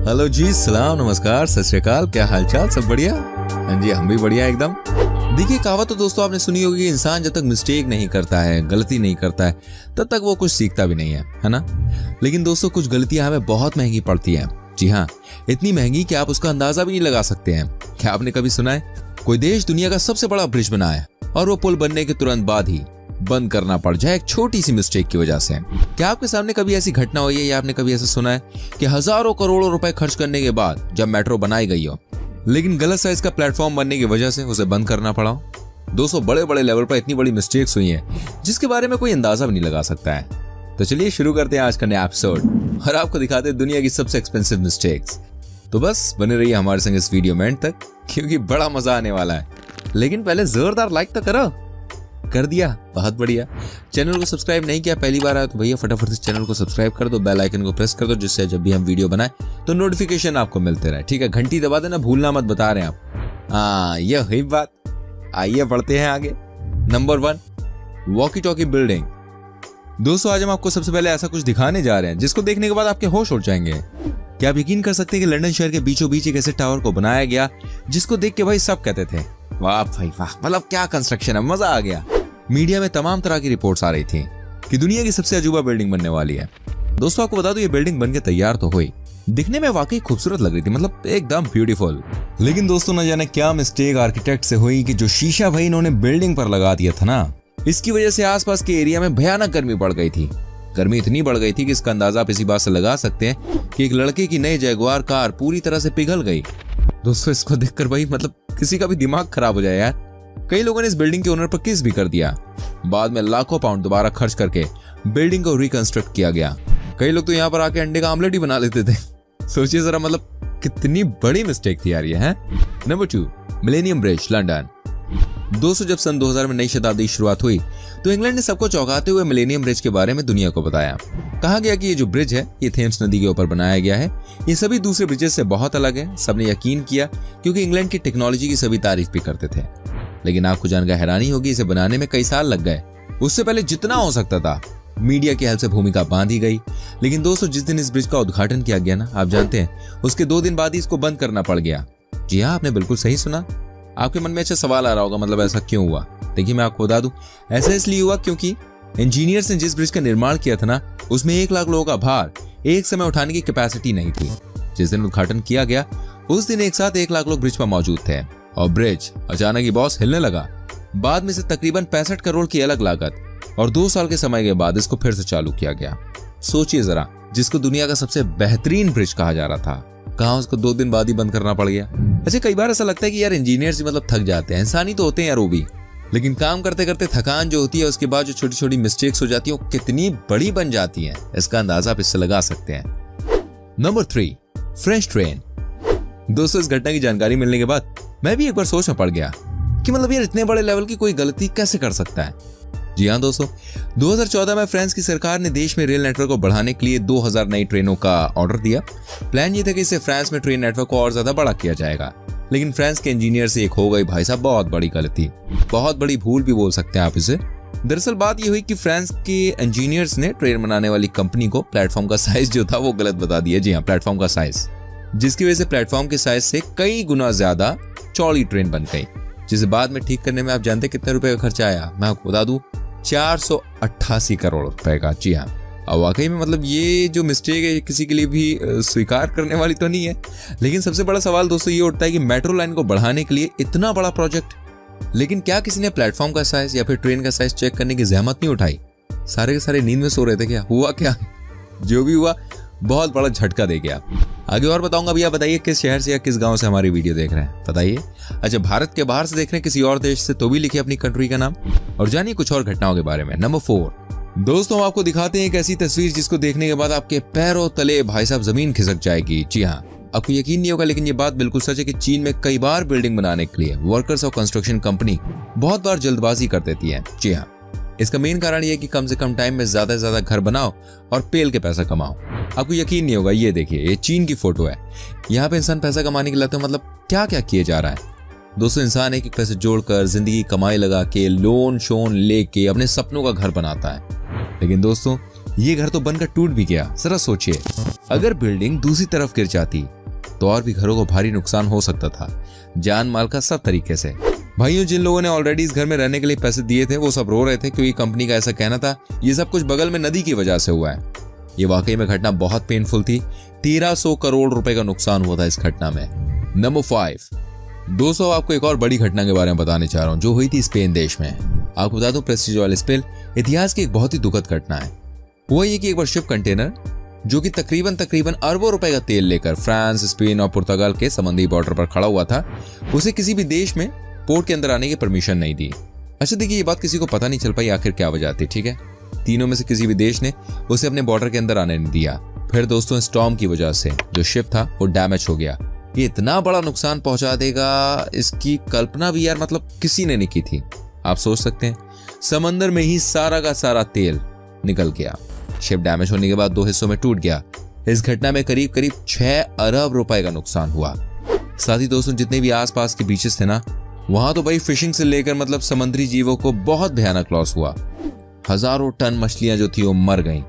Hello जी, सलाम, नमस्कार, सत श्री अकाल। क्या हालचाल? सब बढ़िया? हाँ जी, हम भी बढ़िया एकदम। देखिए, कहावत तो दोस्तों आपने सुनी होगी कि इंसान जब तक मिस्टेक नहीं करता है, गलती नहीं करता है, तब तक वो कुछ सीखता भी नहीं है ना? लेकिन दोस्तों, कुछ गलतियां हमें बहुत महंगी पड़ती हैं। जी हाँ, इतनी महंगी कि आप उसका अंदाजा भी नहीं लगा सकते हैं। क्या आपने कभी सुना है कोई देश दुनिया का सबसे बड़ा ब्रिज बनाया और वो पुल बनने के तुरंत बाद ही बंद करना पड़ जाए एक छोटी सी मिस्टेक की वजह से? क्या आपके सामने कभी ऐसी घटना हुई है या आपने कभी ऐसा सुना है कि हजारों करोड़ों रुपए खर्च करने के बाद जब मेट्रो बनाई गई हो, लेकिन गलत साइज का प्लेटफॉर्म बनने की वजह से उसे बंद करना पड़ा हो? दोस्तों, बड़े बड़े लेवल पर इतनी बड़ी मिस्टेक्स हुई हैं जिसके बारे में कोई अंदाजा भी नहीं लगा सकता है। तो चलिए शुरू करते हैं आज का नया एपिसोड और आपको दिखाते हैं दुनिया की सबसे एक्सपेंसिव मिस्टेक्स। तो बस बने रहिए हमारे संग इस वीडियो में एंड तक, क्योंकि बड़ा मजा आने वाला है। लेकिन पहले जोरदार लाइक तो करो। कर दिया? बहुत बढ़िया। चैनल को सब्सक्राइब नहीं किया, पहली बार आया तो भैया फटाफट से चैनल को सब्सक्राइब कर दो, बेल आइकन को प्रेस कर दो, जिससे जब भी हम वीडियो बनाए तो नोटिफिकेशन आपको मिलते रहे। ठीक है, घंटी दबा देना भूलना मत, बता रहे हैं आप। हाँ, ये हुई बात। आइए बढ़ते हैं आगे। Number 1, walkie talkie building. दोस्तों, आज हम आपको सबसे पहले ऐसा कुछ दिखाने जा रहे हैं जिसको देखने के बाद आपके होश उड़ जाएंगे। क्या आप यकीन कर सकते हैं कि लंदन शहर के बीचों बीच एक ऐसे टावर को बनाया गया जिसको देख के भाई सब कहते थे वाह भाई वाह, मतलब क्या कंस्ट्रक्शन है, मजा आ गया। मीडिया में तमाम तरह की रिपोर्ट्स आ रही थी कि दुनिया की सबसे अजूबा बिल्डिंग बनने वाली है। दोस्तों, आपको बता दूं, ये बिल्डिंग बनके तैयार तो हुई, दिखने में वाकई खूबसूरत लग रही थी, मतलब एकदम ब्यूटीफुल। लेकिन दोस्तों, न जाने क्या मिस्टेक आर्किटेक्ट से हुई कि जो शीशा भाई इन्होंने बिल्डिंग पर लगा दिया था ना, इसकी वजह से आसपास के एरिया में भयानक गर्मी बढ़ गई थी। गर्मी इतनी बढ़ गई थी कि इसका अंदाजा आप इसी बात से लगा सकते हैं कि एक लड़के की नई जगुआर कार पूरी तरह से पिघल गई। दोस्तों, इसको देखकर भाई मतलब किसी का भी दिमाग खराब हो जाए यार। कई लोगों ने इस बिल्डिंग के ओनर पर केस भी कर दिया। बाद में लाखों पाउंड दोबारा खर्च करके बिल्डिंग को रिकंस्ट्रक्ट किया गया। कई लोग तो यहाँ पर आके अंडे का आमलेट ही बना लेते थे। सोचिए जरा, मतलब कितनी बड़ी मिस्टेक थी यार ये है। Number 2, millennium bridge, London. दोस्तों, जब सन 2000 में नई शताब्दी की शुरुआत हुई तो इंग्लैंड ने सबको चौंकाते हुए मिलेनियम ब्रिज के बारे में दुनिया को बताया। कहा गया कि ये जो ब्रिज है ये थेम्स नदी के ऊपर बनाया गया है, ये सभी दूसरे ब्रिजेस से बहुत अलग है। सबने यकीन किया क्योंकि इंग्लैंड की टेक्नोलॉजी की सभी तारीफ भी करते थे। लेकिन आपको जानकर हैरानी होगी, इसे बनाने में कई साल लग गए। उससे पहले जितना हो सकता था मीडिया की हेल्प से भूमिका बांधी गई। लेकिन दोस्तों, जिस दिन इस ब्रिज का उद्घाटन किया गया ना, आप जानते हैं उसके 2 दिन बाद ही इसको बंद करना पड़ गया। जी हाँ, आपने बिल्कुल सही सुना। आपके मन में अच्छा सवाल आ रहा होगा, मतलब ऐसा क्यों हुआ? देखिए, मैं आपको बता दूं, ऐसा इसलिए हुआ क्योंकि इंजीनियर्स ने जिस ब्रिज का निर्माण किया था ना, उसमें 1 लाख लोगों का भार एक समय उठाने की कैपेसिटी नहीं थी। जिस दिन उद्घाटन किया गया उस दिन एक साथ 1 लाख लोग ब्रिज पर मौजूद थे और ब्रिज अचानक ही बॉस हिलने लगा। बाद में से तकरीबन 65 करोड़ की अलग लागत और 2 साल के समय के बाद इसको फिर से चालू किया गया। सोचिए जरा, जिसको दुनिया का सबसे बेहतरीन ब्रिज कहा जा रहा था, कहाँ उसको 2 दिन बाद ही बंद करना पड़ गया। अच्छा, कई बार ऐसा लगता है कि यार इंजीनियर्स भी मतलब थक जाते हैं, इंसानी तो होते हैं यार वो भी, लेकिन काम करते करते थकान जो होती है उसके बाद जो छोटी छोटी मिस्टेक्स हो जाती है वो कितनी बड़ी बन जाती है, इसका अंदाजा आप इससे लगा सकते हैं। Number 3, French train. दोस्तों, इस घटना की जानकारी मिलने के बाद मैं भी एक बार सोच में पड़ गया कि मतलब यार इतने बड़े लेवल की कोई गलती कैसे कर सकता है। जी हाँ दोस्तों, 2014 में फ्रांस की सरकार ने देश में रेल नेटवर्क को बढ़ाने के लिए 2000 नई ट्रेनों का ऑर्डर दिया। प्लान ये था कि इससे फ्रांस में ट्रेन नेटवर्क को और ज्यादा बड़ा किया जाएगा। लेकिन फ्रांस के इंजीनियर से एक हो गई भाई साहब बहुत बड़ी गलती, बहुत बड़ी भूल भी बोल सकते हैं आप इसे। दरअसल बात ये हुई कि फ्रांस के इंजीनियर्स ने ट्रेन बनाने वाली कंपनी को प्लेटफॉर्म का साइज जो था वो गलत बता दिया। जी हाँ, प्लेटफॉर्म का साइज, जिसकी वजह से प्लेटफॉर्म के साइज से कई गुना ज्यादा चौड़ी ट्रेन बन गई, जिसे बाद में ठीक करने में आप जानते कितने रुपए का खर्चा आया? मैं आपको बता दूं, 488 करोड़ रुपए का। जी हाँ, अब वाकई में मतलब ये जो मिस्टेक है किसी के लिए भी स्वीकार करने वाली तो नहीं है। लेकिन सबसे बड़ा सवाल दोस्तों ये उठता है कि मेट्रो लाइन को बढ़ाने के लिए इतना बड़ा प्रोजेक्ट, लेकिन क्या किसी ने प्लेटफॉर्म का साइज या फिर ट्रेन का साइज चेक करने की जहमत नहीं उठाई? सारे के सारे नींद में सो रहे थे क्या? हुआ क्या? जो भी हुआ बहुत बड़ा झटका दे गया। आगे और बताऊंगा। भैया बताइए किस शहर से या किस गांव से हमारी वीडियो देख रहे हैं, बताइए। अच्छा, भारत के बाहर से देख रहे हैं किसी और देश से तो भी लिखिए अपनी कंट्री का नाम और जानिए कुछ और घटनाओं के बारे में। नंबर 4, दोस्तों, हम आपको दिखाते हैं एक ऐसी तस्वीर जिसको देखने के बाद आपके पैरों तले भाई साहब जमीन खिसक जाएगी। जी हाँ, आपको यकीन नहीं होगा लेकिन ये बात बिल्कुल सच है कि चीन में कई बार बिल्डिंग बनाने के लिए वर्कर्स और कंस्ट्रक्शन कंपनी बहुत बार जल्दबाजी कर देती है। जी हाँ, इसका मेन कारण ये है कि कम से कम टाइम में ज्यादा से ज्यादा घर बनाओ और पेल के पैसा कमाओ। आपको यकीन नहीं होगा, ये देखिए, ये चीन की फोटो है। यहाँ पे इंसान पैसा कमाने के लिए मतलब क्या क्या किए जा रहा है। दोस्तों, इंसान एक एक पैसे जोड़कर जिंदगी कमाई लगा के लोन शोन लेके अपने सपनों का घर बनाता है। लेकिन दोस्तों, ये घर तो बनकर टूट भी गया। जरा सोचिए, अगर बिल्डिंग दूसरी तरफ गिर जाती तो और भी घरों को भारी नुकसान हो सकता था, जान माल का सब तरीके से। भाइयों, जिन लोगों ने ऑलरेडी इस घर में रहने के लिए पैसे दिए थे वो सब रो रहे थे, क्योंकि कंपनी का ऐसा कहना था ये सब कुछ बगल में नदी की वजह से हुआ है। ये वाकई में घटना बहुत पेनफुल थी। 1300 करोड़ रुपए का नुकसान हुआ था इस घटना में। नंबर 5 दोस्तों, आपको एक और बड़ी घटना के बारे में बताने चाह रहा हूँ जो हुई थी स्पेन देश में। आपको बता दूं, प्रेस्टीज ऑयल स्पिल इतिहास की एक बहुत ही दुखद घटना है। हुआ ये कि एक बार शिप कंटेनर जो कि तकरीबन अरबों रुपए का तेल लेकर फ्रांस, स्पेन और पुर्तगाल के समुद्री बॉर्डर पर खड़ा हुआ था, उसे किसी भी देश में पोर्ट के अंदर आने की परमिशन नहीं दी। अच्छा देखिए, ये बात किसी को पता नहीं चल पाई आखिर क्या वजह थी। ठीक है, तीनों में से किसी भी देश ने उसे अपने बॉर्डर के अंदर आने नहीं दिया। फिर दोस्तों, स्टॉर्म की वजह से जो शिप था वो डैमेज हो गया। ये इतना बड़ा नुकसान पहुंचा देगा, इसकी कल्पना भी यार मतलब किसी ने नहीं की थी। आप सोच सकते हैं, समंदर में ही सारा का सारा तेल निकल गया। शिप डैमेज होने के बाद 2 हिस्सों में टूट गया। इस घटना में करीब 6 अरब रुपए का नुकसान हुआ। साथ ही दोस्तों, जितने भी आसपास के बीचेस थे ना, वहां तो भाई फिशिंग से लेकर मतलब समुद्री जीवों को बहुत भयानक लॉस हुआ। हजारों टन मछलियां जो थी वो मर गईं।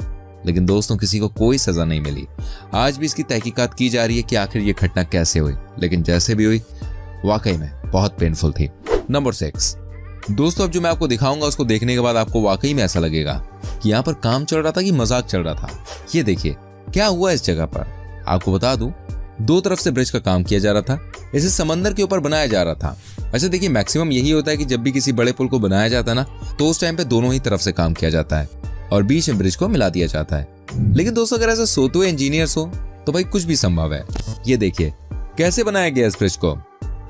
लेकिन दोस्तों, किसी को कोई सजा नहीं मिली। आज भी इसकी तहकीकात की जा रही है कि आखिर ये घटना कैसे हुई, लेकिन जैसे भी हुई वाकई में बहुत पेनफुल थी। नंबर 6 दोस्तों, अब जो मैं आपको दिखाऊंगा उसको देखने के बाद आपको वाकई में ऐसा लगेगा कि यहाँ पर काम चल रहा था कि मजाक चल रहा था। ये देखिए क्या हुआ इस जगह पर। आपको बता दूं, 2 तरफ से ब्रिज का काम किया जा रहा था। इसे समंदर के ऊपर बनाया जा रहा था। अच्छा देखिए, मैक्सिमम यही होता है कि जब भी किसी बड़े पुल को बनाया जाता है ना, तो उस टाइम पे दोनों ही तरफ से काम किया जाता है और बीच में ब्रिज को मिला दिया जाता है। लेकिन दोस्तों, अगर ऐसे सोते हुए इंजीनियर्स हो तो भाई कुछ भी संभव है। ये देखिए कैसे बनाया गया इस ब्रिज को।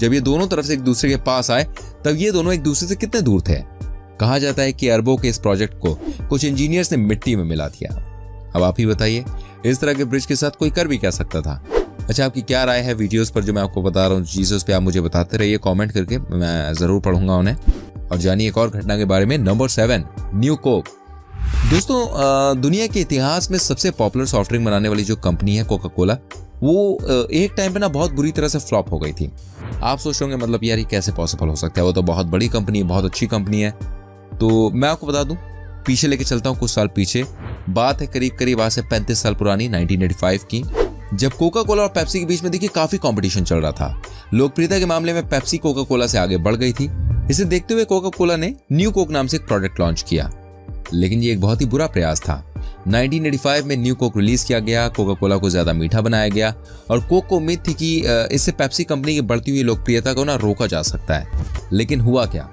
जब ये दोनों तरफ से एक दूसरे के पास आए तब ये दोनों एक दूसरे से कितने दूर थे। कहा जाता है कि अरबों के इस प्रोजेक्ट को कुछ इंजीनियर्स ने मिट्टी में मिला दिया। अब आप ही बताइए, इस तरह के ब्रिज के साथ कोई कर भी क्या सकता था। अच्छा, आपकी क्या राय है वीडियोस पर जो मैं आपको बता रहा हूँ चीज़ों पे? आप मुझे बताते रहिए कमेंट करके, मैं ज़रूर पढ़ूंगा उन्हें। और जानिए एक और घटना के बारे में। Number 7 new Coke. दोस्तों, दुनिया के इतिहास में सबसे पॉपुलर सॉफ्ट ड्रिंक बनाने वाली जो कंपनी है कोका कोला, वो एक टाइम पे ना बहुत बुरी तरह से फ्लॉप हो गई थी। आप सोच रहे होंगे मतलब यार ये कैसे पॉसिबल हो सकता है, वो तो बहुत बड़ी कंपनी है, बहुत अच्छी कंपनी है। तो मैं आपको बता दूं, पीछे लेके चलता हूँ कुछ साल पीछे। बात है करीब आज से 35 साल पुरानी 1985 की, जब कोका कोला और पेप्सी के बीच में देखिए काफी कंपटीशन चल रहा था। लोकप्रियता के मामले में पेप्सी कोका कोला से आगे बढ़ गई थी। इसे देखते हुए कोका कोला ने न्यू कोक नाम से एक प्रोडक्ट लॉन्च किया, लेकिन ये एक बहुत ही बुरा प्रयास था। 1985 में न्यू कोक रिलीज किया गया। कोका कोला को ज्यादा मीठा बनाया गया और कोक को उम्मीद थी कि इससे पेप्सी कंपनी की बढ़ती हुई लोकप्रियता को ना रोका जा सकता है। लेकिन हुआ क्या?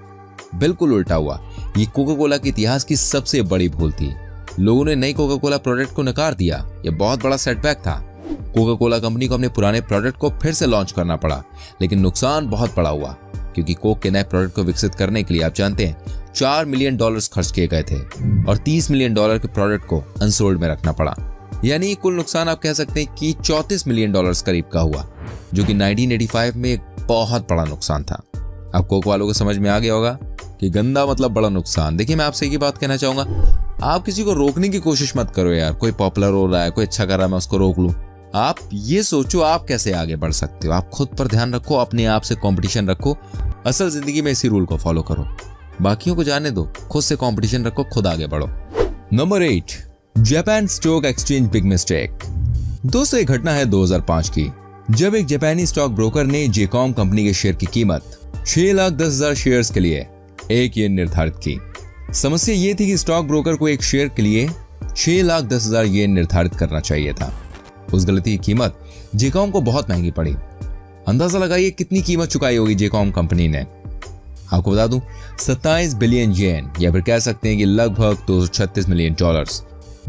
बिल्कुल उल्टा हुआ। ये कोका कोला के इतिहास की सबसे बड़ी भूल थी। लोगों ने नई कोका कोला प्रोडक्ट को नकार दिया। यह बहुत बड़ा सेटबैक था। कोका कोला कंपनी को अपने पुराने प्रोडक्ट को फिर से लॉन्च करना पड़ा, लेकिन नुकसान बहुत बड़ा हुआ, क्योंकि कोक के नए प्रोडक्ट को विकसित करने के लिए आप जानते हैं $4 मिलियन खर्च किए गए थे और $30 मिलियन के प्रोडक्ट को अनसोल्ड में रखना पड़ा। यानी कुल नुकसान आप कह सकते हैं कि $34 मिलियन करीब का हुआ, जो कि 1985 में एक बहुत बड़ा नुकसान था। अब कोक वालों को समझ में आ गया होगा कि गंदा मतलब बड़ा नुकसान। देखिए, मैं आपसे एक ही बात कहना चाहूंगा, आप किसी को रोकने की कोशिश मत करो यार। कोई पॉपुलर हो रहा है, कोई अच्छा कर रहा है, मैं उसको रोक लूं। आप ये सोचो आप कैसे आगे बढ़ सकते हो। आप खुद पर ध्यान रखो, अपने आप से कंपटीशन रखो। असल जिंदगी में इसी रूल को फॉलो करो, बाकियों को जाने दो, खुद से कंपटीशन रखो, खुद आगे बढ़ो। Number 8 Japan stock exchange big mistake. दोस्तों, एक घटना है 2005 की, जब एक जापानी स्टॉक ब्रोकर ने जेकॉम कंपनी के शेयर की कीमत 6,10,000 शेयर्स के लिए $1 निर्धारित की। समस्या ये थी कि स्टॉक ब्रोकर को एक शेयर के लिए $6,10,000 निर्धारित करना चाहिए था। उस गलती की कीमत जेकॉम को बहुत महंगी पड़ी। अंदाजा लगाइए कितनी कीमत चुकाई होगी जेकॉम कंपनी ने। आपको बता दूं, 27 बिलियन येन, या फिर कह सकते हैं कि लगभग $236 मिलियन,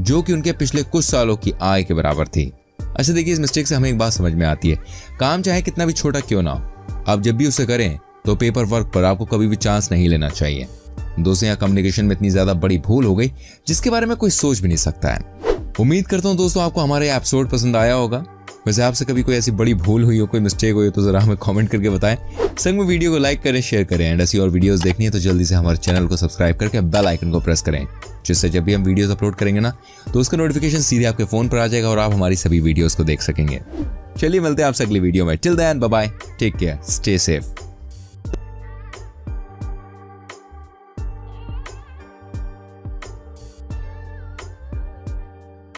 जो कि उनके पिछले कुछ सालों की आय के बराबर थी। अच्छा देखिए, इस मिस्टेक से हमें एक बात समझ में आती है, काम चाहे कितना भी छोटा क्यों ना हो, आप जब भी उसे करें तो पेपर वर्क पर आपको कभी भी चांस नहीं लेना चाहिए। दोस्तों, यहाँ कम्युनिकेशन में इतनी ज्यादा बड़ी भूल हो गई जिसके बारे में कोई सोच भी नहीं सकता है। उम्मीद करता हूँ दोस्तों आपको हमारा एपिसोड पसंद आया होगा। वैसे आपसे कभी कोई ऐसी बड़ी भूल हुई हो, कोई मिस्टेक हुई हो, तो जरा हमें कमेंट करके बताएं। संग में वीडियो को लाइक करें, शेयर करें, एंड ऐसी और वीडियोस देखनी है तो जल्दी से हमारे चैनल को सब्सक्राइब करके बेल आइकन को प्रेस करें, जिससे जब भी हम वीडियोस अपलोड करेंगे ना तो उसका नोटिफिकेशन सीधे आपके फोन पर आ जाएगा और आप हमारी सभी वीडियोस को देख सकेंगे। चलिए मिलते हैं आपसे अगली वीडियो में। Till then bye bye, take care, stay safe.